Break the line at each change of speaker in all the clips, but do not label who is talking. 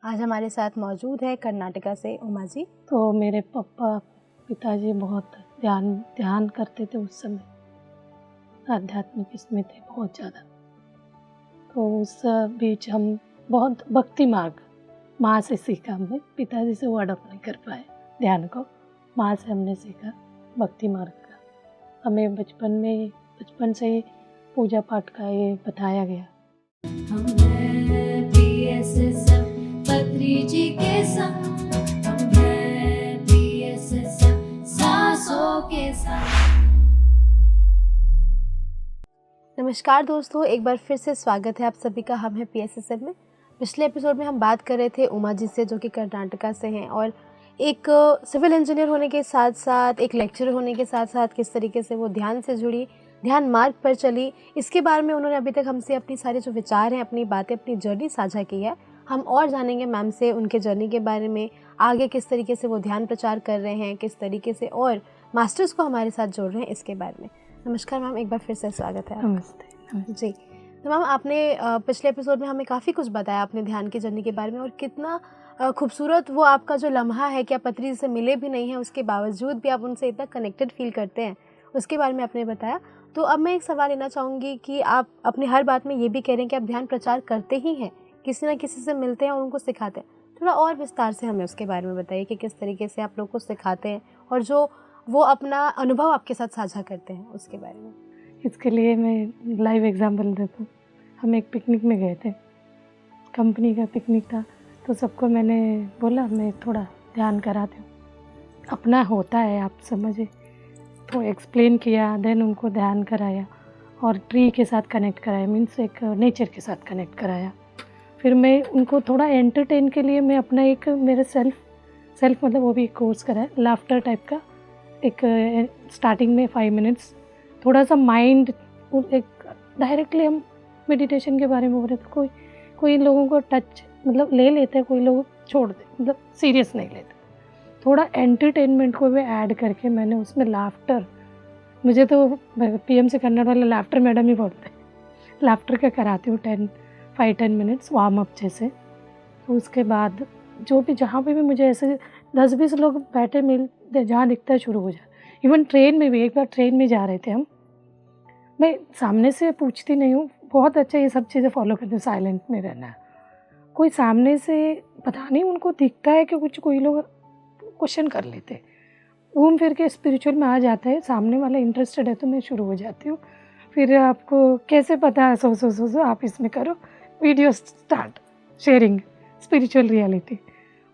आज हमारे साथ मौजूद है कर्नाटका से उमा जी।
तो मेरे पिताजी बहुत ध्यान करते थे उस समय, आध्यात्मिक इसमें थे बहुत ज़्यादा। तो उस बीच हम बहुत भक्ति मार्ग माँ से सीखा, हमने पिताजी से वो अडॉप्ट नहीं कर पाए ध्यान को, माँ से हमने सीखा भक्ति मार्ग का। हमें बचपन से ही पूजा पाठ का ये बताया गया।
पत्री जी के संग हम हैं PSSM सांसों के संग।
नमस्कार दोस्तों, एक बार फिर से स्वागत है आप सभी का हम हैं PSSM में। पिछले एपिसोड में हम बात कर रहे थे उमा जी से, जो कि कर्नाटका से हैं और एक सिविल इंजीनियर होने के साथ साथ, एक लेक्चरर होने के साथ साथ किस तरीके से वो ध्यान से जुड़ी, ध्यान मार्ग पर चली, इसके बारे में उन्होंने अभी तक हमसे अपनी सारे जो विचार हैं, अपनी बातें, अपनी जर्नी साझा की है। हम और जानेंगे मैम से उनके जर्नी के बारे में, आगे किस तरीके से वो ध्यान प्रचार कर रहे हैं, किस तरीके से और मास्टर्स को हमारे साथ जोड़ रहे हैं, इसके बारे में। नमस्कार मैम, एक बार फिर से स्वागत है।
नमस्ते
जी। तो मैम, आपने पिछले एपिसोड में हमें काफ़ी कुछ बताया अपने ध्यान की जर्नी के बारे में, और कितना खूबसूरत वो आपका जो लम्हा है कि आप पत्री से मिले भी नहीं हैं, उसके बावजूद भी आप उनसे इतना कनेक्टेड फील करते हैं, उसके बारे में आपने बताया। तो अब मैं एक सवाल लेना चाहूँगी कि आप अपनी हर बात में ये भी कह रहे हैं कि आप ध्यान प्रचार करते ही हैं, किसी ना किसी से मिलते हैं और उनको सिखाते हैं। थोड़ा और विस्तार से हमें उसके बारे में बताइए कि किस तरीके से आप लोग को सिखाते हैं और जो वो अपना अनुभव आपके साथ साझा करते हैं, उसके बारे में।
इसके लिए मैं लाइव एग्जांपल देता हूँ। हम एक पिकनिक में गए थे, कंपनी का पिकनिक था, तो सबको मैंने बोला मैं थोड़ा ध्यान कराती हूँ, अपना होता है आप समझे, तो एक्सप्लेन किया, देन उनको ध्यान कराया और ट्री के साथ कनेक्ट कराया, मीन्स एक नेचर के साथ कनेक्ट कराया। फिर मैं उनको थोड़ा एंटरटेन के लिए मैं अपना एक मेरे सेल्फ मतलब वो भी एक कोर्स कराया, लाफ्टर टाइप का। एक स्टार्टिंग में 5 मिनट्स थोड़ा सा माइंड, एक डायरेक्टली हम मेडिटेशन के बारे में बोल रहे थे, कोई लोगों को टच मतलब ले लेते हैं, कोई लोग छोड़ दे, मतलब सीरियस नहीं लेते। थोड़ा एंटरटेनमेंट को भी ऐड करके मैंने उसमें लाफ्टर, मुझे तो PMC कन्नड़ वाले लाफ्टर मैडम ही बोलते हैं, लाफ्टर का कराती हूँ 5-10 मिनट्स वार्म अप जैसे। तो उसके बाद जो भी जहाँ पे भी मुझे ऐसे 10-20 लोग बैठे मिलते, जहाँ दिखता है शुरू हो जाए। इवन ट्रेन में भी, एक बार ट्रेन में जा रहे थे हम, मैं सामने से पूछती नहीं हूँ, बहुत अच्छा ये सब चीज़ें फॉलो करती हूँ, साइलेंट में रहना है। कोई सामने से पता नहीं उनको दिखता है कि कोई लोग क्वेश्चन कर लेते, घूम फिर के स्पिरिचुअल में आ जाता है, सामने वाला इंटरेस्टेड है तो मैं शुरू हो जाती हूँ। फिर आपको कैसे पता है, सो आप इसमें करो, video start sharing spiritual reality,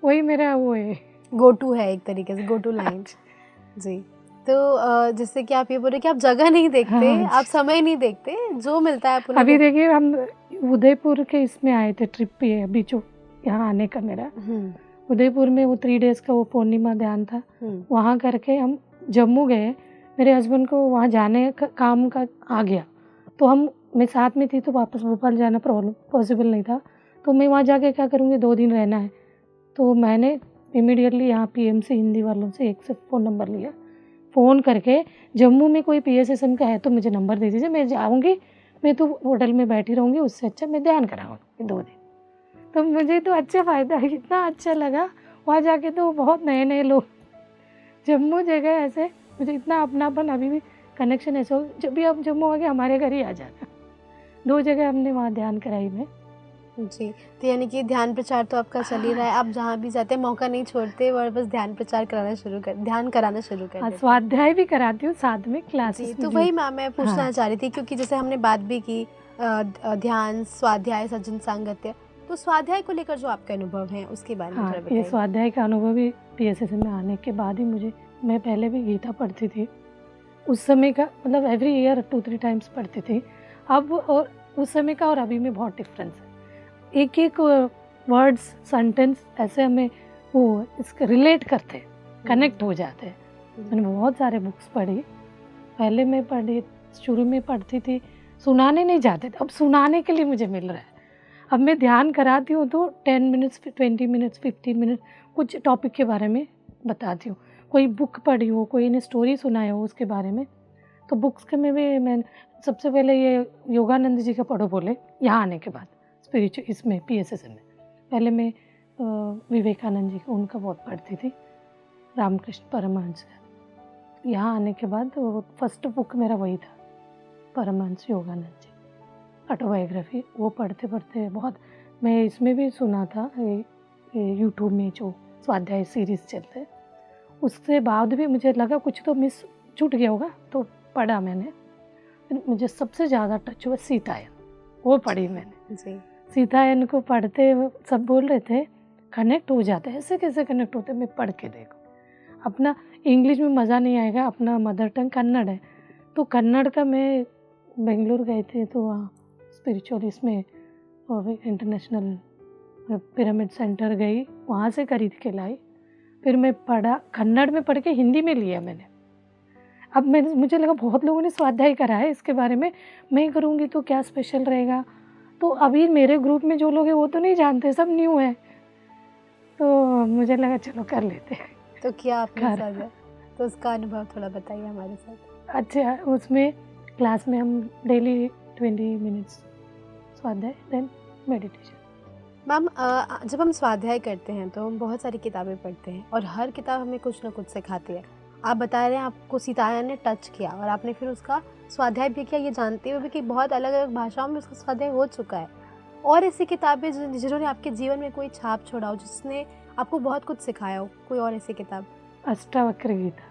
वही मेरा वो है,
गो टू है एक तरीके से, गो टू लाइन। जी। तो जैसे कि आप ये बोल रहे कि आप जगह नहीं देखते,
हाँ,
आप समय नहीं देखते, जो मिलता है आप
अभी देखिए हम उदयपुर के इसमें आए थे, ट्रिप पे है अभी जो यहाँ आने का मेरा। उदयपुर में वो 3 डेज़ का वो पूर्णिमा ध्यान था, वहाँ करके हम जम्मू गए। मेरे हस्बैंड को वहाँ जाने का काम का आ गया, तो मैं साथ में थी, तो वापस भोपाल जाना पॉसिबल नहीं था। तो मैं वहाँ जाके क्या करूँगी, 2 दिन रहना है, तो मैंने इमीडिएटली यहाँ PMC हिंदी वालों से एक से फ़ोन नंबर लिया, फ़ोन करके जम्मू में कोई PSSM का है तो मुझे नंबर दे दीजिए, मैं जाऊँगी, मैं तो होटल में बैठी रहूँगी, उससे अच्छा मैं ध्यान कराऊँगी 2 दिन। तो मुझे तो अच्छा फ़ायदा है, इतना अच्छा लगा वहाँ जाके। तो बहुत नए लोग, जम्मू जगह ऐसे मुझे इतना अपनापन, अभी भी कनेक्शन ऐसा हो, जब भी आप जम्मू आके हमारे घर ही आ जाना। 2 जगह हमने वहाँ ध्यान कराई में।
जी। तो यानी कि ध्यान प्रचार तो आपका चल ही रहा है, आप जहाँ भी जाते हैं मौका नहीं छोड़ते और बस ध्यान कराना शुरू कर देते।
स्वाध्याय भी कराती हूँ साथ में क्लासेस में।
तो वही मैं पूछना चाह रही थी, क्योंकि जैसे हमने बात भी की ध्यान, स्वाध्याय, सज्जन सांगत्य, तो स्वाध्याय को लेकर जो आपके अनुभव हैं उसके बारे में थोड़ा बताइए।
ये स्वाध्याय का अनुभव भी PSSM में आने के बाद ही मैं पहले भी गीता पढ़ती थी उस समय का, मतलब एवरी ईयर 2-3 टाइम्स पढ़ती थी। अब और उस समय का और अभी में बहुत डिफरेंस है। एक वर्ड्स, सेंटेंस ऐसे हमें वो इसके रिलेट करते, कनेक्ट हो जाते हैं। मैंने बहुत सारे बुक्स पढ़ी, पहले मैं शुरू में पढ़ती थी, सुनाने नहीं जाते थे, अब सुनाने के लिए मुझे मिल रहा है। अब मैं ध्यान कराती हूँ तो 10 मिनट्स, 20 मिनट्स, 15 मिनट कुछ टॉपिक के बारे में बताती हूँ। कोई बुक पढ़ी हो, कोई ने स्टोरी सुनाया हो उसके बारे में, तो बुक्स के में भी मैं सबसे पहले ये योगानंद जी का पढ़ो बोले यहाँ आने के बाद, स्पिरिचुअल इसमें PSSM में। पहले मैं विवेकानंद जी उनका बहुत पढ़ती थी, रामकृष्ण परमहंस। यहाँ आने के बाद वो फर्स्ट बुक मेरा वही था, परमहंस योगानंद जी ऑटोबायोग्राफी। वो पढ़ते पढ़ते बहुत, मैं इसमें भी सुना था यूट्यूब में जो स्वाध्याय सीरीज़ चलते, उसके बाद भी मुझे लगा कुछ तो मिस छूट गया होगा, तो पढ़ा मैंने। फिर मुझे सबसे ज़्यादा टच हुआ सीतायन, वो पढ़ी मैंने
जी।
सीतायन को पढ़ते सब बोल रहे थे कनेक्ट हो जाते हैं, ऐसे कैसे कनेक्ट होते, मैं पढ़ के देखो। अपना इंग्लिश में मज़ा नहीं आएगा, अपना मदर टंग कन्नड़ है, तो कन्नड़ का मैं बेंगलुरु गए थे तो वहाँ स्पिरिचुअल इसमें इंटरनेशनल पिरामिड सेंटर गई, वहाँ से खरीद के लाई। फिर मैं पढ़ा, कन्नड़ में पढ़ के हिंदी में लिया मैंने। अब मुझे लगा बहुत लोगों ने स्वाध्याय करा है इसके बारे में, मैं करूँगी तो क्या स्पेशल रहेगा। तो अभी मेरे ग्रुप में जो लोग हैं वो तो नहीं जानते, सब न्यू है, तो मुझे लगा चलो कर लेते हैं।
तो क्या आपने स्वाध्याय, तो उसका अनुभव थोड़ा बताइए हमारे साथ।
अच्छा, उसमें क्लास में हम डेली 20 मिनट्स स्वाध्याय, देन मेडिटेशन।
मैम, जब हम स्वाध्याय करते हैं तो हम बहुत सारी किताबें पढ़ते हैं और हर किताब हमें कुछ ना कुछ सिखाती है। आप बता रहे हैं आपको सीतायन ने टच किया और आपने फिर उसका स्वाध्याय भी किया, ये जानते हुए भी कि बहुत अलग अलग भाषाओं में उसका स्वाध्याय हो चुका है। और ऐसी किताबें जिन्होंने आपके जीवन में कोई छाप छोड़ा हो, जिसने आपको बहुत कुछ सिखाया हो, कोई और ऐसी किताब?
अष्टावक्र गीता,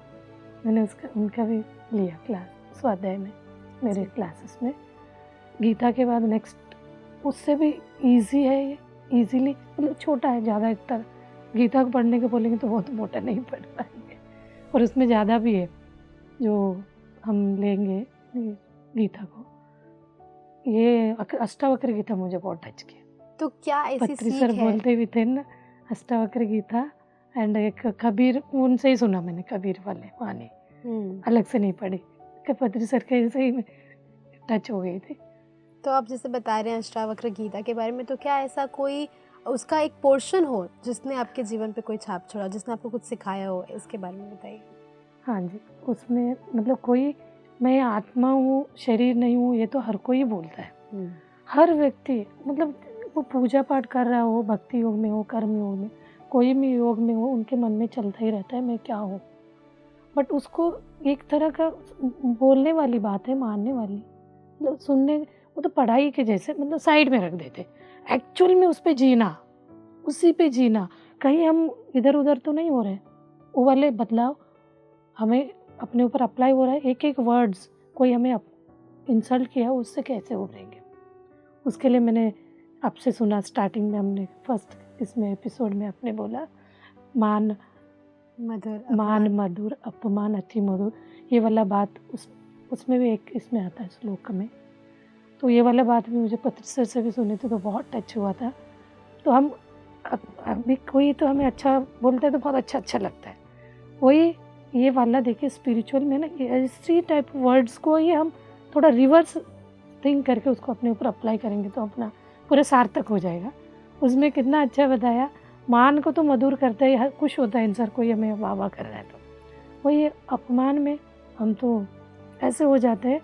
मैंने उनका भी लिया क्लास स्वाध्याय में, मेरे क्लासेस में। गीता के बाद नेक्स्ट उससे भी इजी है ये, इजीली, मतलब छोटा है, ज़्यादा इतना गीता को पढ़ने को बोलेंगे तो बहुत मोटा नहीं पढ़ पाएंगे, और उसमें ज़्यादा भी है जो हम लेंगे गीता को। ये अष्टावक्र गीता मुझे बहुत टच किया।
तो क्या ऐसी
पत्री
सीख
सर
है?
बोलते भी थे ना, अष्टावक्र गीता एंड एक कबीर, उनसे ही सुना मैंने, कबीर वाले वाणी, अलग से नहीं पढ़ी, पत्री सर के से ही टच हो गई थी।
तो आप जैसे बता रहे हैं अष्टावक्र गीता के बारे में, तो क्या ऐसा कोई उसका एक पोर्शन हो जिसने आपके जीवन पे कोई छाप छोड़ा, जिसने आपको कुछ सिखाया हो, इसके बारे में बताइए।
हाँ जी, उसमें मतलब कोई, मैं आत्मा हूँ, शरीर नहीं हूँ, ये तो हर कोई बोलता है, हर व्यक्ति, मतलब वो पूजा पाठ कर रहा हो, भक्ति योग में हो, कर्म योग में, कोई भी योग में हो, उनके मन में चलता ही रहता है मैं क्या हूँ। बट उसको एक तरह का बोलने वाली बात है, मानने वाली, मतलब सुनने, वो तो पढ़ाई के जैसे, मतलब साइड में रख देते। एक्चुअल में उस पे जीना, उसी पे जीना, कहीं हम इधर उधर तो नहीं हो रहे, वो वाले बदलाव हमें अपने ऊपर अप्लाई हो रहा है। एक एक वर्ड्स, कोई हमें इंसल्ट किया उससे कैसे उभरेंगे, उसके लिए मैंने आपसे सुना स्टार्टिंग में, हमने फर्स्ट इसमें एपिसोड में आपने बोला मान मधुर अपमान अति मधुर, ये वाला बात उसमें भी एक इसमें आता है श्लोक में। तो ये वाला बात भी मुझे पत्र सर से भी सुनी थी तो बहुत टच हुआ था। तो हम अभी कोई तो हमें अच्छा बोलते हैं तो बहुत अच्छा लगता है, वही ये वाला देखिए स्पिरिचुअल में ना, इसी टाइप वर्ड्स को ही हम थोड़ा रिवर्स थिंक करके उसको अपने ऊपर अप्लाई करेंगे तो अपना पूरा सार्थक हो जाएगा। उसमें कितना अच्छा बताया, मान को तो मधुर करता है, खुश होता है इंसान, कोई हमें वाह वाह कर रहा है, तो वही अपमान में हम तो ऐसे हो जाते हैं,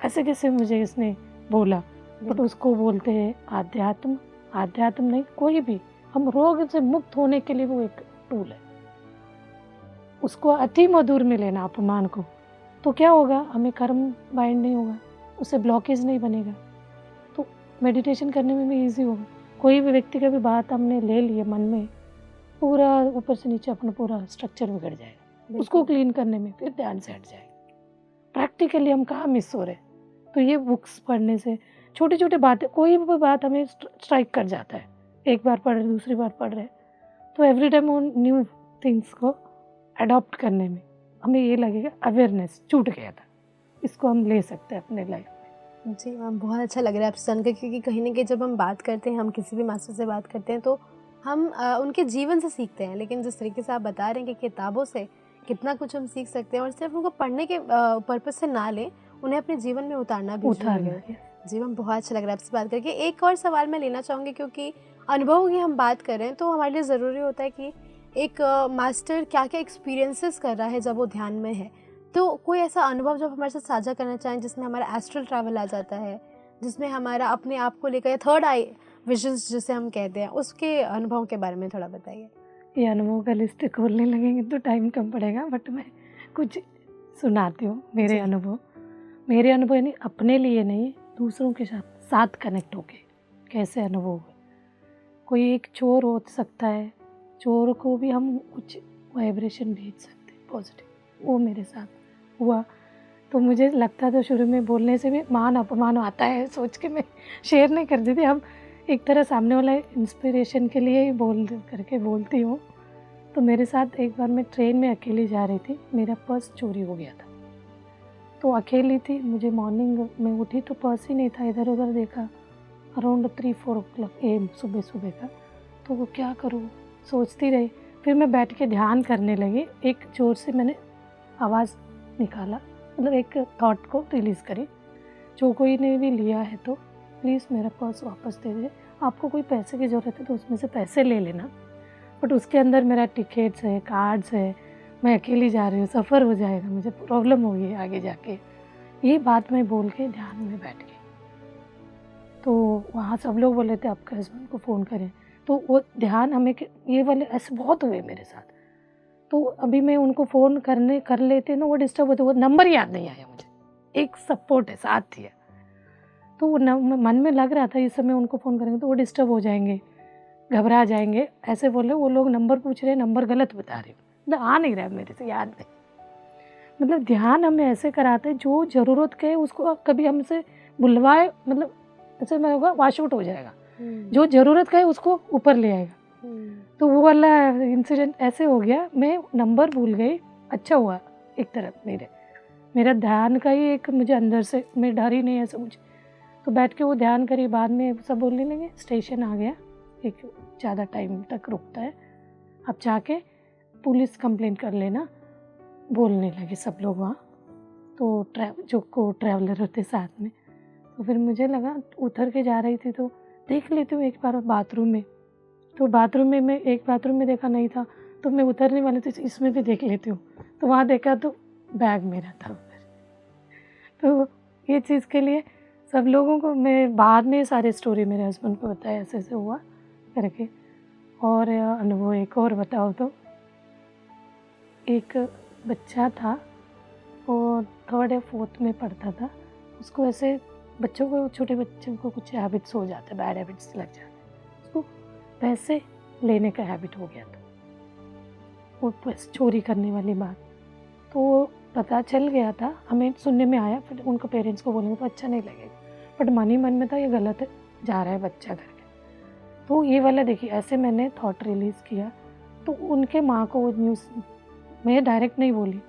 ऐसे कैसे मुझे इसने बोला, बट उसको बोलते हैं आध्यात्म। आध्यात्म नहीं, कोई भी, हम रोग से मुक्त होने के लिए वो एक टूल है, उसको अति मधुर में लेना अपमान को, तो क्या होगा, हमें कर्म बाइंड नहीं होगा, उससे ब्लॉकेज नहीं बनेगा, तो मेडिटेशन करने में भी ईजी होगा। कोई भी व्यक्ति का भी बात हमने ले लिया मन में, पूरा ऊपर से नीचे अपना पूरा स्ट्रक्चर बिगड़ जाएगा, उसको क्लीन करने में फिर ध्यान से हट जाएगा। प्रैक्टिकली हम कहाँ मिस हो रहे, तो ये बुक्स पढ़ने से छोटी छोटी बातें, कोई भी बात हमें स्ट्राइक कर जाता है, एक बार पढ़ रहे दूसरी बार पढ़ रहे, तो एवरी टाइम उन न्यू थिंग्स को अडॉप्ट करने में हमें ये लगेगा अवेयरनेस छूट गया था, इसको हम ले सकते हैं अपने लाइफ में।
जी मैम, बहुत अच्छा लग रहा है आपसे जानकर, क्योंकि कहीं ना कहीं जब हम बात करते हैं, हम किसी भी मास्टर से बात करते हैं तो हम उनके जीवन से सीखते हैं, लेकिन जिस तरीके से आप बता रहे हैं कि किताबों से कितना कुछ हम सीख सकते हैं और सिर्फ उनको पढ़ने के पर्पज़ से ना लें, उन्हें अपने जीवन में उतारना भी जरूरी है। जी मैम, बहुत अच्छा लग रहा है आपसे बात करके। एक और सवाल मैं लेना चाहूँगी, क्योंकि अनुभवों की हम बात कर रहे हैं तो हमारे लिए ज़रूरी होता है कि एक मास्टर क्या क्या एक्सपीरियंसेस कर रहा है जब वो ध्यान में है, तो कोई ऐसा अनुभव जब हमारे साथ साझा करना चाहें जिसमें हमारा एस्ट्रल ट्रैवल आ जाता है, जिसमें हमारा अपने आप को लेकर थर्ड आई विजन्स जिसे हम कहते हैं, उसके अनुभव के बारे में थोड़ा बताइए।
ये अनुभव का लिस्ट खोलने लगेंगे तो टाइम कम पड़ेगा, बट मैं कुछ सुनाती हूँ मेरे
जी।
अनुभव। मेरे अनुभव यानी अपने लिए नहीं, दूसरों के साथ कनेक्ट होके कैसे अनुभव हुए। कोई एक चोर हो सकता है, चोर को भी हम कुछ वाइब्रेशन भेज सकते हैं पॉजिटिव, वो मेरे साथ हुआ। तो मुझे लगता था शुरू में बोलने से भी मान अपमान आता है सोच के मैं शेयर नहीं करती थी। अब एक तरह सामने वाला इंस्पिरेशन के लिए ही बोलती हूँ। तो मेरे साथ एक बार मैं ट्रेन में अकेली जा रही थी, मेरा पर्स चोरी हो गया था। तो अकेली थी, मुझे मॉर्निंग में उठी तो पर्स ही नहीं था, इधर उधर देखा, अराउंड 3-4 AM सुबह का। तो वो क्या करूँ सोचती रही। फिर मैं बैठ के ध्यान करने लगी, एक जोर से मैंने आवाज़ निकाला, मतलब एक थॉट को रिलीज़ करी, जो कोई ने भी लिया है तो प्लीज़ मेरा पर्स वापस दे दे, आपको कोई पैसे की ज़रूरत है तो उसमें से पैसे ले लेना, बट उसके अंदर मेरा टिकट्स है, कार्ड्स है, मैं अकेली जा रही हूँ, सफ़र हो जाएगा, मुझे प्रॉब्लम होगी आगे जाके। ये बात मैं बोल के ध्यान में बैठ गई। तो वहाँ सब लोग बोले थे आपके हस्बैंड को फ़ोन करें, तो वो ध्यान हमें ये वाले ऐसे बहुत हुए मेरे साथ। तो अभी मैं उनको फ़ोन कर लेते ना, वो डिस्टर्ब होते, वो नंबर याद नहीं आया मुझे, एक सपोर्ट है साथ थी। तो वो मन में लग रहा था इस समय उनको फ़ोन करेंगे तो वो डिस्टर्ब हो जाएंगे, घबरा जाएंगे, ऐसे बोले। वो लोग नंबर पूछ रहे हैं, नंबर गलत बता रहे, मतलब आ नहीं रहा है मेरे से, याद नहीं। मतलब ध्यान हमें ऐसे कराते हैं, जो ज़रूरत के है उसको कभी हमसे बुलवाए, मतलब ऐसे में होगा वॉश आउट हो जाएगा, जो ज़रूरत का है उसको ऊपर ले आएगा। तो वो वाला इंसिडेंट ऐसे हो गया, मैं नंबर भूल गई। अच्छा हुआ एक तरफ मेरा ध्यान का ही एक, मुझे अंदर से, मैं डर ही नहीं ऐसा मुझे। तो बैठ के वो ध्यान करी, बाद में सब बोलने लगे स्टेशन आ गया, एक ज़्यादा टाइम तक रुकता है, अब जाके पुलिस कंप्लेंट कर लेना, बोलने लगे सब लोग वहाँ। तो जो को ट्रैवलर होते साथ में, तो फिर मुझे लगा उतर के जा रही थी तो देख लेती हूँ एक बार बाथरूम में। तो बाथरूम में मैं एक बाथरूम में देखा नहीं था, तो मैं उतरने वाली थी इसमें भी देख लेती हूँ, तो वहाँ देखा तो बैग मेरा था। तो ये चीज़ के लिए सब लोगों को मैं बाद में सारी स्टोरी मेरे हस्बैंड को बताया, ऐसे ऐसे हुआ करके। और अनुभव एक और बताओ तो, एक बच्चा था, वो 3rd या 4th में पढ़ता था, उसको ऐसे बच्चों को, छोटे बच्चों को कुछ हैबिट्स हो जाते, बैड हैबिट्स लग जाते, उसको पैसे लेने का हैबिट हो गया था, वो पैसे चोरी करने वाली बात। तो पता चल गया था, हमें सुनने में आया, फिर उनको पेरेंट्स को बोलेंगे तो अच्छा नहीं लगेगा, बट मन ही मन में था ये गलत है, जा रहा है बच्चा करके। तो ये वाला देखिए, ऐसे मैंने थॉट रिलीज़ किया, तो उनके माँ को वो न्यूज़, मैं डायरेक्ट नहीं बोली,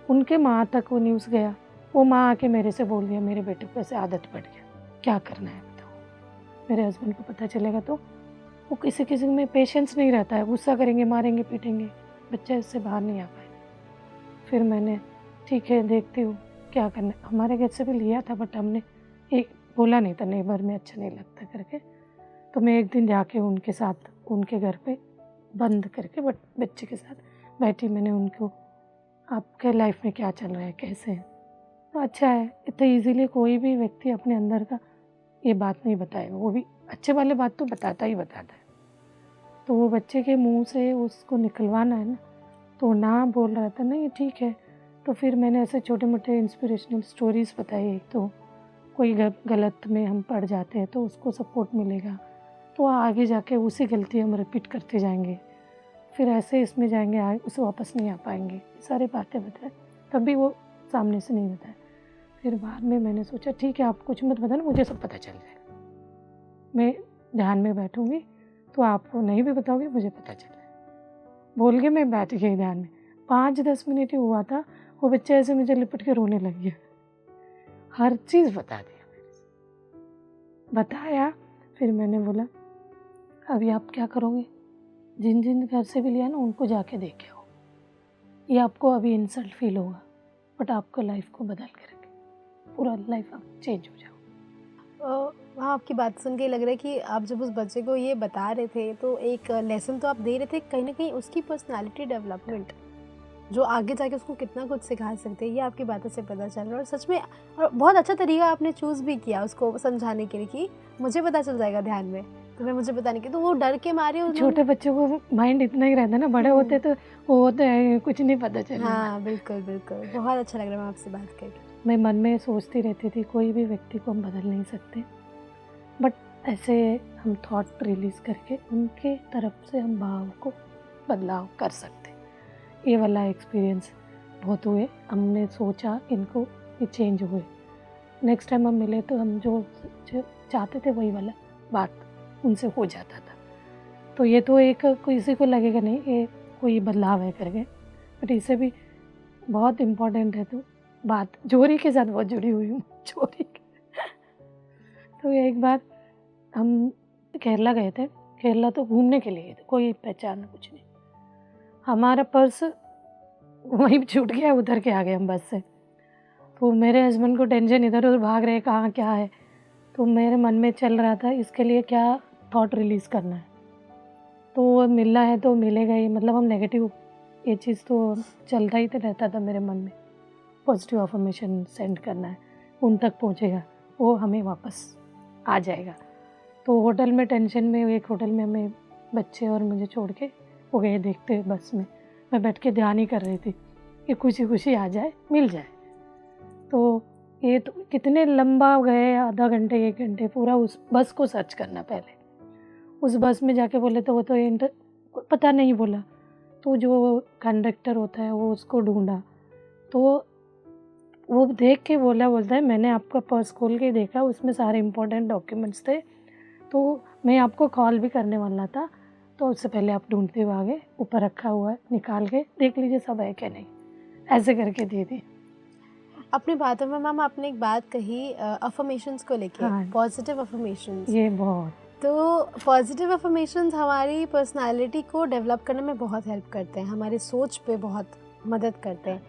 उनके माँ तक वो न्यूज़ गया। वो माँ आके मेरे से बोल दिया मेरे बेटे को ऐसे आदत पड़ गया, क्या करना है बताओ। मेरे हस्बैंड को पता चलेगा तो वो किसी में पेशेंस नहीं रहता है, गुस्सा करेंगे, मारेंगे, पीटेंगे, बच्चा इससे बाहर नहीं आ पाए। फिर मैंने ठीक है देखती हूँ क्या करना है। हमारे घर से भी लिया था, बट हमने एक बोला नहीं था, नेबर में अच्छा नहीं लगता करके। तो मैं एक दिन जाके उनके साथ, उनके घर पे बंद करके, बट बच्चे के साथ बैठी, मैंने उनको आपके लाइफ में क्या चल रहा है, कैसे है, तो अच्छा है। इतने ईजीली कोई भी व्यक्ति अपने अंदर का ये बात नहीं बताएगा, वो भी अच्छे वाले बात तो बताता ही बताता है। तो वो बच्चे के मुंह से उसको निकलवाना है ना, तो ना बोल रहा था नहीं ठीक है। तो फिर मैंने ऐसे छोटे मोटे इंस्पिरेशनल स्टोरीज़ बताई, तो कोई गलत में हम पड़ जाते हैं तो उसको सपोर्ट मिलेगा, तो आगे जाके उसी गलती हम रिपीट करते जाएंगे, फिर ऐसे इसमें जाएंगे, आगे उसे वापस नहीं आ पाएंगे, सारी बातें बताए। तभी वो सामने से नहीं बताया। फिर बाद में मैंने सोचा ठीक है, आप कुछ मत बताना, मुझे सब पता चल जाएगा, मैं ध्यान में बैठूँगी, तो आप नहीं भी बताओगे मुझे पता चल जाएगा। बोल के मैं बैठ गई ध्यान में। 5-10 मिनट ही हुआ था, वो बच्चा ऐसे मुझे लिपट के रोने लग गया। हर चीज़ बता दिया मेरे से, बताया। फिर मैंने बोला अभी आप क्या करोगे, जिन जिन घर से भी लिया ना उनको जाके देखे हो, ये आपको अभी इंसल्ट फील होगा, बट आपको लाइफ को बदल के रखे, पूरा लाइफ आप चेंज हो जाओ।
हाँ, आपकी बात सुन के लग रहा है कि आप जब उस बच्चे को ये बता रहे थे तो एक लेसन तो आप दे रहे थे, कहीं ना कहीं उसकी पर्सनालिटी डेवलपमेंट जो आगे जाके उसको कितना कुछ सिखा सकते हैं, ये आपकी बातों से पता चल रहा है। और सच में, और बहुत अच्छा तरीका आपने चूज़ भी किया उसको समझाने के लिए कि मुझे पता चल जाएगा ध्यान में, तुम्हें मुझे बताने की, तो वो डर के मारे उन्होंने।
छोटे बच्चों को माइंड इतना ही रहता है ना, बड़े होते तो वो होते हैं कुछ नहीं पता चलेगा।
हाँ बिल्कुल बिल्कुल, बहुत अच्छा लग रहा है आपसे बात करके।
मैं मन में सोचती रहती थी कोई भी व्यक्ति को हम बदल नहीं सकते, बट ऐसे हम थॉट रिलीज़ करके उनके तरफ से हम भाव को बदलाव कर सकते। ये वाला एक्सपीरियंस बहुत हुए, हमने सोचा इनको ये चेंज हुए, नेक्स्ट टाइम हम मिले तो हम जो चाहते थे वही वाला बात उनसे हो जाता था। तो ये तो एक किसी को लगेगा नहीं ये कोई बदलाव है करके, बट इससे भी बहुत इम्पोर्टेंट है। तो बात जोरी के साथ बहुत जुड़ी हुई हूँ, जोरी के। तो एक बार हम केरला गए थे, केरला तो घूमने के लिए गए थे, कोई पहचान कुछ नहीं। हमारा पर्स वहीं छूट गया, उधर के आ गए हम बस से। तो मेरे हस्बैंड को टेंशन, इधर उधर भाग रहे कहाँ क्या है। तो मेरे मन में चल रहा था इसके लिए क्या थॉट रिलीज़ करना है, तो मिलना है तो मिलेगा ही, मतलब हम नेगेटिव ये चीज़ तो चलता ही तो रहता था मेरे मन में। पॉजिटिव अफर्मेशन सेंड करना है, उन तक पहुंचेगा, वो हमें वापस आ जाएगा। तो होटल में टेंशन में, एक होटल में हमें बच्चे और मुझे छोड़ के वो गए देखते बस में। मैं बैठ के ध्यान ही कर रही थी कि खुशी खुशी आ जाए, मिल जाए। तो ये तो कितने लंबा गए, आधा घंटे 1 घंटे पूरा उस बस को सर्च करना। पहले उस बस में जाके बोले तो वो तो पता नहीं बोला, तो जो कंडक्टर होता है वो उसको ढूंढा, तो वो देख के बोलता है मैंने आपका पर्स खोल के देखा, उसमें सारे इम्पोर्टेंट डॉक्यूमेंट्स थे, तो मैं आपको कॉल भी करने वाला था, तो उससे पहले आप ढूंढते हुए आ गए, ऊपर रखा हुआ है, निकाल के देख लीजिए सब है क्या नहीं, ऐसे करके दे दी।
अपनी बातों में मैम आपने एक बात कही अफर्मेशंस को लेके,
हाँ।
Positive affirmations.
ये बहुत
तो पॉजिटिव अफर्मेशंस हमारी पर्सनालिटी को डेवलप करने में बहुत हेल्प करते हैं, हमारी सोच पे बहुत मदद करते हैं।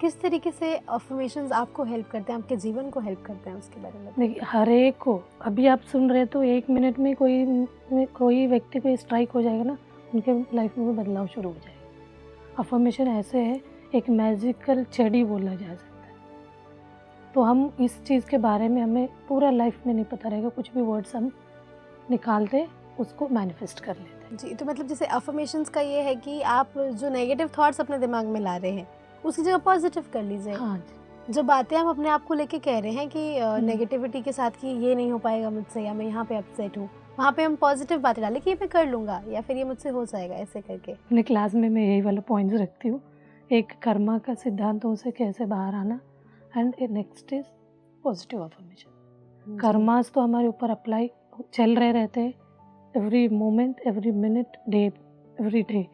किस तरीके से अफर्मेशंस आपको हेल्प करते हैं, आपके जीवन को हेल्प करते हैं, उसके बारे में बताइए।
देखिए हर एक को, अभी आप सुन रहे तो 1 मिनट में कोई व्यक्ति को स्ट्राइक हो जाएगा ना, उनके लाइफ में भी बदलाव शुरू हो जाएगा। अफर्मेशन ऐसे है, एक मैजिकल छड़ी बोला जा सकता है। तो हम इस चीज़ के बारे में हमें पूरा लाइफ में नहीं पता रहेगा, कुछ भी वर्ड्स हम निकालते उसको मैनिफेस्ट कर लेते हैं।
जी, तो मतलब जैसे अफर्मेशंस का ये है कि आप जो नेगेटिव थॉट्स अपने दिमाग में ला रहे हैं उसकी जगह पॉजिटिव कर लीजिए।
हाँ,
जो बातें हम अपने आप को लेके कह रहे हैं कि नेगेटिविटी के साथ कि ये नहीं हो पाएगा मुझसे, या मैं यहाँ पे अपसेट हूँ, वहाँ पे हम पॉजिटिव बातें डालें कि ये मैं कर लूँगा, या फिर ये मुझसे हो जाएगा, ऐसे करके।
अपने क्लास में मैं यही वाला पॉइंट्स रखती हूँ, एक कर्मा का सिद्धांतों से कैसे बाहर आना, and next is positive affirmation. Karmas तो हमारे ऊपर अप्लाई चल रहे रहते हैं, every moment, every minute, day, every day.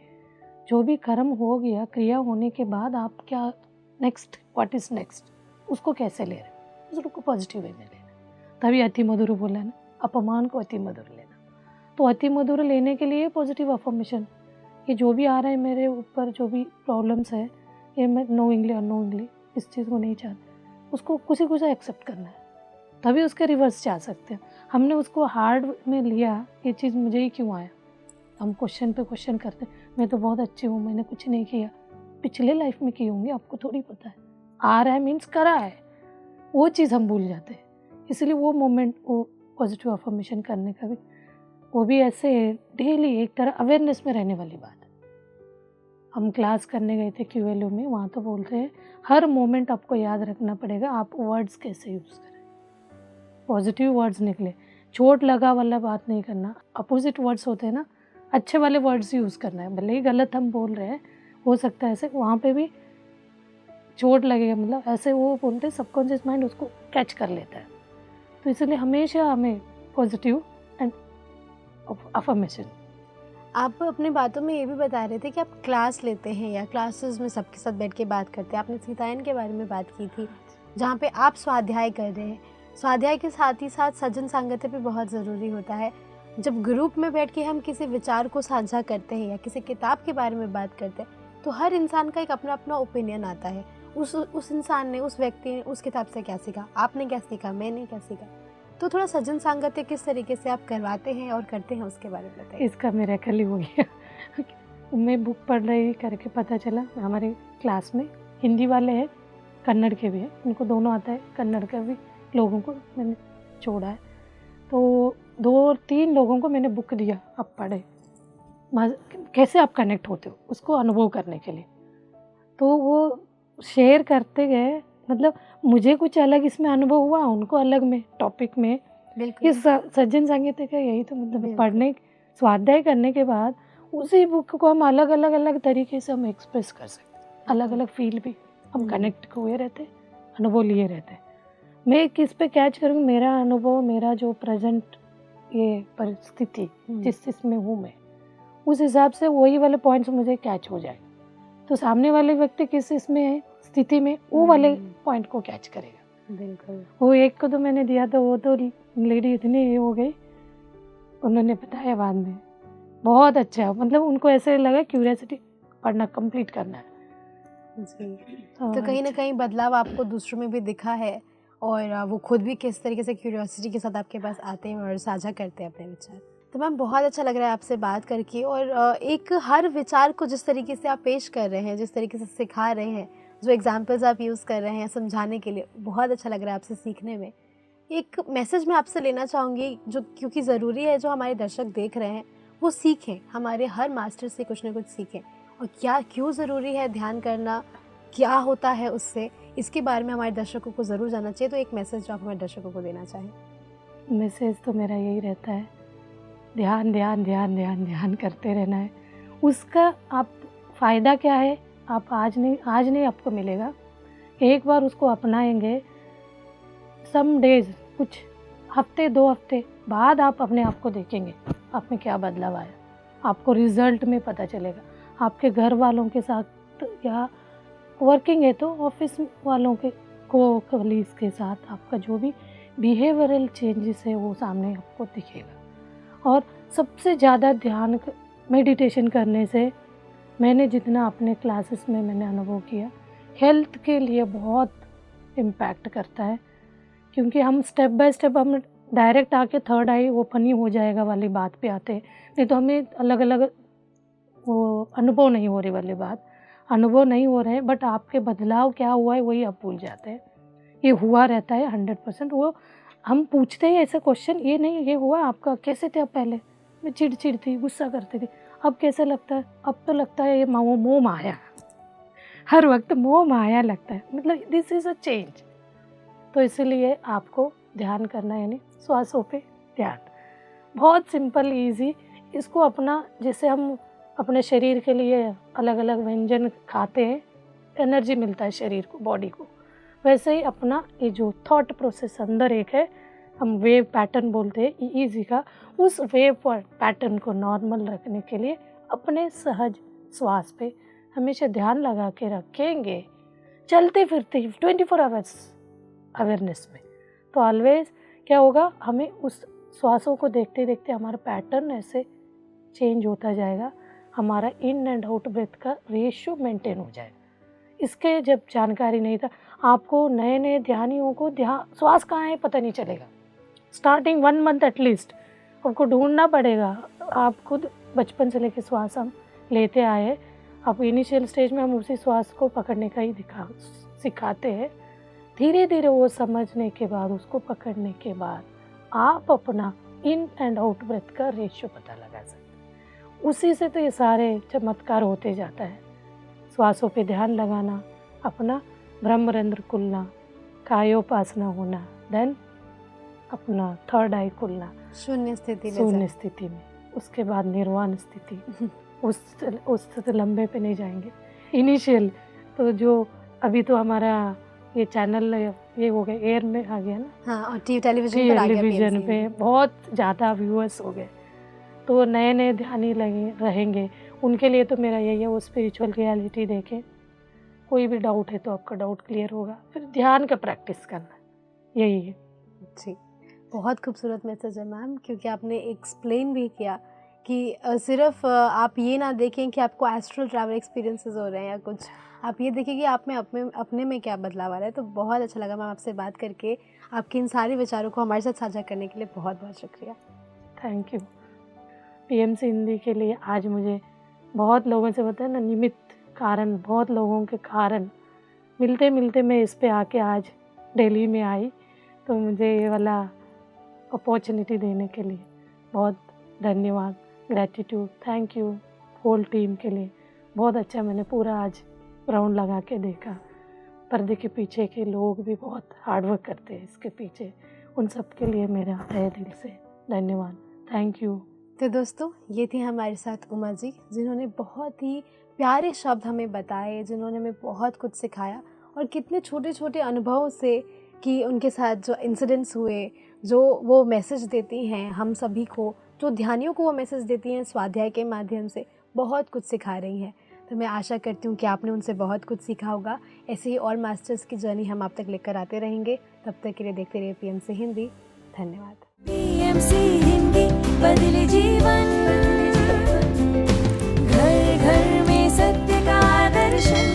जो भी कर्म हो गया, क्रिया होने के बाद आप क्या नेक्स्ट, व्हाट इज नेक्स्ट, उसको कैसे ले रहे हैं, उसको पॉजिटिव वे में लेना। तभी अति मधुर बोला ना, अपमान को अति मधुर लेना। तो अति मधुर लेने के लिए पॉजिटिव अफर्मेशन, ये जो भी आ रहा है मेरे ऊपर, जो भी प्रॉब्लम्स है, ये मैं नोइंगली अननोइंगली इस चीज़ को नहीं चाहती, उसको कुछ एक्सेप्ट करना है, तभी उसके रिवर्स जा सकते हैं। हमने उसको हार्ड में लिया, ये चीज़ मुझे ही क्यों आया, हम क्वेश्चन पे क्वेश्चन करते, मैं तो बहुत अच्छी हूँ, मैंने कुछ नहीं किया, पिछले लाइफ में की होंगी, आपको थोड़ी पता है। आ रहा है मीन्स करा है, वो चीज़ हम भूल जाते हैं। इसलिए वो मोमेंट, वो पॉजिटिव अफर्मेशन करने का भी, वो भी ऐसे डेली एक तरह अवेयरनेस में रहने वाली बात है। हम क्लास करने गए थे QLU में, वहाँ तो बोलते हैं हर मोमेंट आपको याद रखना पड़ेगा, आप वर्ड्स कैसे यूज़ करें, पॉजिटिव वर्ड्स निकले, चोट लगा वाला बात नहीं करना, अपोजिट वर्ड्स होते हैं ना, अच्छे वाले वर्ड्स यूज़ करना है। भले ही गलत हम बोल रहे हैं, हो सकता है ऐसे वहाँ पे भी चोट लगेगा, मतलब ऐसे वो बोलते हैं, सबकॉन्शियस माइंड उसको कैच कर लेता है। तो इसलिए हमेशा हमें पॉजिटिव एंड अफर्मेशन।
आप अपनी बातों में ये भी बता रहे थे कि आप क्लास लेते हैं या क्लासेस में सबके साथ बैठ के बात करते हैं। आपने सीतायन के बारे में बात की थी, जहाँ पे आप स्वाध्याय कर रहे हैं। स्वाध्याय के साथ ही साथ सज्जन संगति भी बहुत ज़रूरी होता है। जब ग्रुप में बैठ के हम किसी विचार को साझा करते हैं या किसी किताब के बारे में बात करते हैं, तो हर इंसान का एक अपना अपना ओपिनियन आता है। उस इंसान ने, उस व्यक्ति ने उस किताब से क्या सीखा, आपने क्या सीखा, मैंने क्या सीखा। तो थोड़ा सज्जन संगति किस तरीके से आप करवाते हैं और करते हैं, उसके बारे में बताइए।
इसका मेरा कल ही हो गया मैं बुक पढ़ रही करके पता चला, हमारे क्लास में हिंदी वाले हैं, कन्नड़ के भी हैं, उनको दोनों आता है, कन्नड़ का भी लोगों को मैंने छोड़ा है। तो 2-3 लोगों को मैंने बुक दिया, आप पढ़े, कैसे आप कनेक्ट होते हो उसको अनुभव करने के लिए। तो वो शेयर करते गए, मतलब मुझे कुछ अलग इसमें अनुभव हुआ, उनको अलग में टॉपिक में।
बिल्कुल।
इस सज्जन संगीत का यही तो मतलब है,
बिल्कुल।
पढ़ने स्वाध्याय करने के बाद उसी बुक को हम अलग अलग अलग तरीके से हम एक्सप्रेस कर सकते, अलग अलग फील भी हम कनेक्ट हुए रहते, अनुभव लिए रहते। मैं किस पे कैच करूँगी, मेरा अनुभव, मेरा जो प्रेजेंट ये परिस्थिति जिस इसमें हूँ मैं, उस हिसाब से वही वाले पॉइंट्स मुझे कैच हो जाए। तो सामने वाले व्यक्ति किस इसमें है, स्थिति में, वो वाले पॉइंट को कैच करेगा।
बिल्कुल।
वो एक को तो मैंने दिया, तो वो तो लेडी इतनी ये हो गई, उन्होंने बताया बाद में, बहुत अच्छा, मतलब उनको ऐसे लगा क्यूरियोसिटी पढ़ना कंप्लीट करना है
जी।
तो
तो कहीं ना कहीं बदलाव आपको दूसरों में भी दिखा है, और वो खुद भी किस तरीके से क्यूरियोसिटी के साथ आपके पास आते हैं और साझा करते हैं अपने विचार। तो मैम बहुत अच्छा लग रहा है आपसे बात करके, और एक हर विचार को जिस तरीके से आप पेश कर रहे हैं, जिस तरीके से सिखा रहे हैं, जो एग्जाम्पल्स आप यूज़ कर रहे हैं समझाने के लिए, बहुत अच्छा लग रहा है आपसे सीखने में। एक मैसेज मैं आपसे लेना चाहूँगी, जो क्योंकि ज़रूरी है जो हमारे दर्शक देख रहे हैं वो सीखें, हमारे हर मास्टर से कुछ ना कुछ सीखें, और क्या क्यों ज़रूरी है ध्यान करना, क्या होता है उससे, इसके बारे में हमारे दर्शकों को ज़रूर जानना चाहिए। तो एक मैसेज जो आप हमारे दर्शकों को देना चाहें।
मैसेज तो मेरा यही रहता है, ध्यान ध्यान ध्यान ध्यान ध्यान करते रहना है। उसका आप फ़ायदा क्या है, आप आज नहीं आपको मिलेगा, एक बार उसको अपनाएंगे, सम डेज, कुछ हफ्ते 2 हफ्ते बाद आप अपने आप को देखेंगे आप में क्या बदलाव आया, आपको रिजल्ट में पता चलेगा। आपके घर वालों के साथ या वर्किंग है तो ऑफिस वालों के कलीग्स के साथ आपका जो भी बिहेवियरल चेंजेस है वो सामने आपको दिखेगा। और सबसे ज़्यादा ध्यान मेडिटेशन करने से, मैंने जितना अपने क्लासेस में मैंने अनुभव किया, हेल्थ के लिए बहुत इम्पैक्ट करता है। क्योंकि हम स्टेप बाय स्टेप हम डायरेक्ट आके थर्ड आई ओपन ही हो जाएगा वाली बात पे आते हैं, नहीं तो हमें अलग अलग वो अनुभव नहीं हो रही वाली बात, अनुभव नहीं हो रहे हैं, बट आपके बदलाव क्या हुआ है वही आप भूल जाते हैं। ये हुआ रहता है 100%। वो हम पूछते हैं ऐसे क्वेश्चन, ये नहीं ये हुआ आपका, कैसे थे आप पहले, मैं चिड़चिड़ थी, गुस्सा करती थी, अब कैसे लगता है, अब तो लगता है ये मोह माया, हर वक्त मोह माया लगता है, मतलब दिस इज़ अ चेंज। तो इसीलिए आपको ध्यान करना, यानी श्वासों पे ध्यान, बहुत सिंपल इजी। इसको अपना, जैसे हम अपने शरीर के लिए अलग अलग व्यंजन खाते हैं, एनर्जी मिलता है शरीर को, बॉडी को, वैसे ही अपना ये जो थॉट प्रोसेस अंदर एक है, हम वेव पैटर्न बोलते हैं ईजी का, उस वेव पैटर्न को नॉर्मल रखने के लिए अपने सहज श्वास पे हमेशा ध्यान लगा के रखेंगे, चलते फिरते 24 आवर्स अवेयरनेस में, तो ऑलवेज क्या होगा, हमें उस श्वासों को देखते देखते हमारा पैटर्न ऐसे चेंज होता जाएगा, हमारा इन एंड आउट ब्रेथ का रेशियो मेंटेन हो जाएगा। इसके जब जानकारी नहीं था, आपको नए नए ध्यानियों को श्वास कहाँ है पता नहीं चलेगा। स्टार्टिंग 1 मंथ एटलीस्ट आपको ढूंढना पड़ेगा। आप खुद बचपन से लेकर श्वास हम लेते आए, अब इनिशियल स्टेज में हम उसी श्वास को पकड़ने का ही सिखाते हैं। धीरे धीरे वो समझने के बाद, उसको पकड़ने के बाद आप अपना इन एंड आउट ब्रेथ का रेशियो पता लगा सकते हैं। उसी से तो ये सारे चमत्कार होते जाता है। श्वासों पे ध्यान लगाना, अपना ब्रह्मरंध्र खुलना, कायोपासना होना, देन अपना थर्ड आई खुलना
शून्य स्थिति में
शून्य स्थिति में, उसके बाद निर्वाण स्थिति। उस लंबे पे नहीं जाएंगे। इनिशियल तो जो अभी तो हमारा ये चैनल ये हो गए, एयर में आ गया ना,
हाँ, और टेलीविजन पर आ गया,
टेलीविजन
PMC
पे बहुत ज़्यादा व्यूअर्स हो गए, तो नए नए ध्यानी रहेंगे। उनके लिए तो मेरा यही है, वो स्पिरिचुअल रियलिटी देखें, कोई भी डाउट है तो आपका डाउट क्लियर होगा, फिर ध्यान का प्रैक्टिस करना, यही है।
जी, बहुत खूबसूरत मैसेज है मैम, क्योंकि आपने एक्सप्लेन भी किया कि सिर्फ आप ये ना देखें कि आपको एस्ट्रल ट्रैवल एक्सपीरियंसेस हो रहे हैं या कुछ, आप ये देखें कि आप में अपने में क्या बदलाव आ रहा है। तो बहुत अच्छा लगा मैम आपसे बात करके, आपके इन सारे विचारों को हमारे साथ साझा करने के लिए बहुत बहुत शुक्रिया।
Thank you. PMC हिंदी के लिए आज मुझे बहुत लोगों से बताया ना, निमित्त कारण, बहुत लोगों के कारण मिलते मिलते मैं इस पे आके आज दिल्ली में आई, तो मुझे ये वाला अपॉर्चुनिटी देने के लिए बहुत धन्यवाद, gratitude, thank you whole team के लिए। बहुत अच्छा, मैंने पूरा आज राउंड लगा के देखा। पर्दे के पीछे के लोग भी बहुत हार्ड वर्क करते हैं इसके पीछे, उन सब के लिए मेरा तहे दिल से धन्यवाद, थैंक यू।
तो दोस्तों, ये थी हमारे साथ उमा जी, जिन्होंने बहुत ही प्यारे शब्द हमें बताए, जिन्होंने हमें बहुत कुछ सिखाया और कितने छोटे छोटे अनुभवों से कि उनके साथ जो इंसिडेंट्स हुए, जो वो मैसेज देती हैं हम सभी को, जो ध्यानियों को वो मैसेज देती हैं स्वाध्याय के माध्यम से, बहुत कुछ सिखा रही हैं। तो मैं आशा करती हूँ कि आपने उनसे बहुत कुछ सीखा होगा। ऐसे ही और मास्टर्स की जर्नी हम आप तक लेकर आते रहेंगे। तब तक के लिए देखते रहिए PMC हिंदी। धन्यवाद।
PMC हिंदी बदले जीवन, घर घर में सत्य का दर्शन।